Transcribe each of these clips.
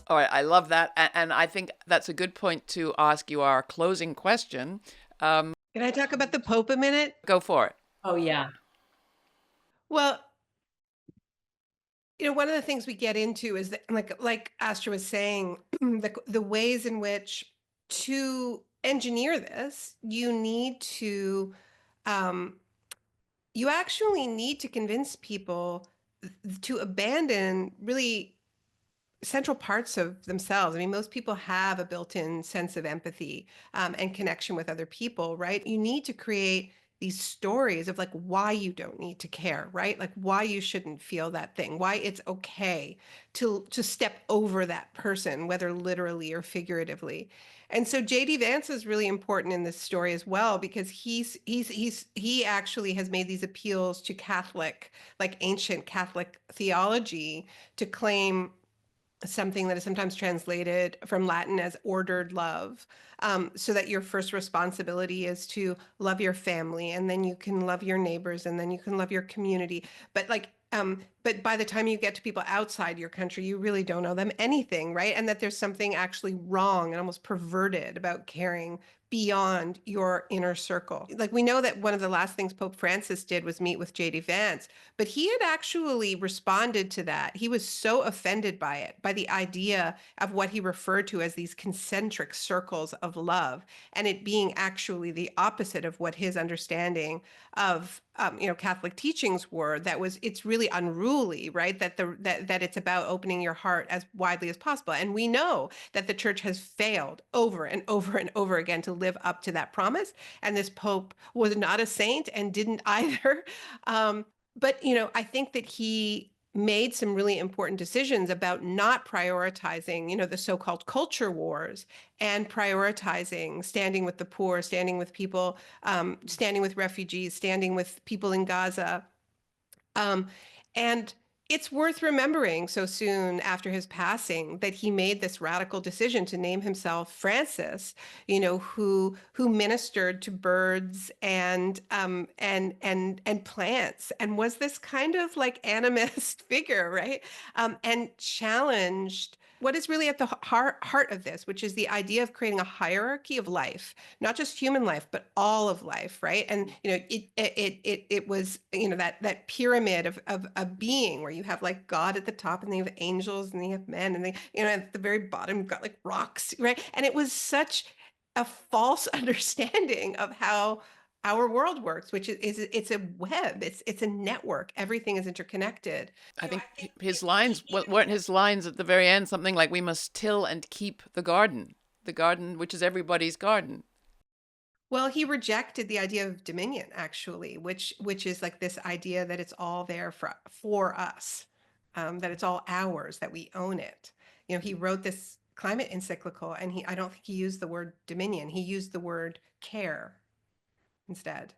All right, I love that. And I think that's a good point to ask you our closing question. Can I talk about the Pope a minute? Go for it. Oh, yeah. Well, one of the things we get into is that, like Astra was saying, the ways in which to engineer this, um, you actually need to convince people to abandon really central parts of themselves. I mean, most people have a built-in sense of empathy and connection with other people, right? You need to create these stories of like why you don't need to care, right? Like why you shouldn't feel that thing, why it's okay to step over that person, whether literally or figuratively. And so JD Vance is really important in this story as well because he actually has made these appeals to Catholic, like ancient Catholic theology to claim something that is sometimes translated from Latin as ordered love, so that your first responsibility is to love your family, and then you can love your neighbors, and then you can love your community. But by the time you get to people outside your country, you really don't owe them anything, right? And that there's something actually wrong and almost perverted about caring beyond your inner circle. Like we know that one of the last things Pope Francis did was meet with JD Vance, but he had actually responded to that. He was so offended by it, by the idea of what he referred to as these concentric circles of love, and it being actually the opposite of what his understanding of Catholic teachings were. It's really unruly, right? That it's about opening your heart as widely as possible. And we know that the church has failed over and over and over again to live up to that promise. And this Pope was not a saint and didn't either. But I think that he made some really important decisions about not prioritizing, the so-called culture wars and prioritizing standing with the poor, standing with people, standing with refugees, standing with people in Gaza. Um, and it's worth remembering so soon after his passing that he made this radical decision to name himself Francis, who ministered to birds and plants, and was this kind of like animist figure, right? And challenged what is really at the heart of this, which is the idea of creating a hierarchy of life, not just human life, but all of life, right? And it was that pyramid of being where you have like God at the top, and then you have angels, and then you have men, and they at the very bottom you've got like rocks, right? And it was such a false understanding of how our world works, which is it's a web, it's a network, everything is interconnected. I think his lines weren't his lines at the very end something like, "We must till and keep the garden which is everybody's garden." Well, he rejected the idea of dominion, actually, which is like this idea that it's all there for us, that it's all ours, that we own it. He wrote this climate encyclical, and I don't think he used the word dominion. He used the word care instead,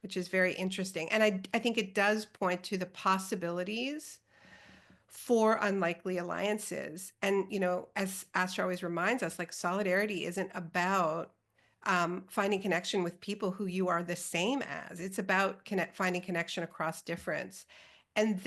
which is very interesting. And I think it does point to the possibilities for unlikely alliances. And, as Astra always reminds us, like solidarity isn't about finding connection with people who you are the same as. It's about finding connection across difference. And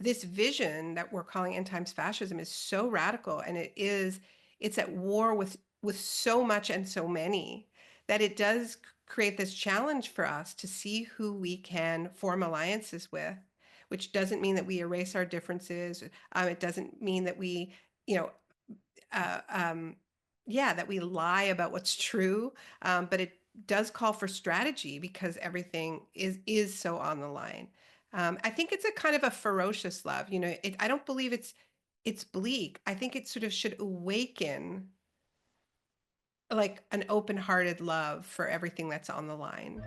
this vision that we're calling end times fascism is so radical, and it's at war with so much and so many, that it does create this challenge for us to see who we can form alliances with, which doesn't mean that we erase our differences. It doesn't mean that we, you know, uh, um, yeah, that we lie about what's true. But it does call for strategy because everything is so on the line. I think it's a kind of a ferocious love. I don't believe it's bleak. I think it sort of should awaken like an open-hearted love for everything that's on the line.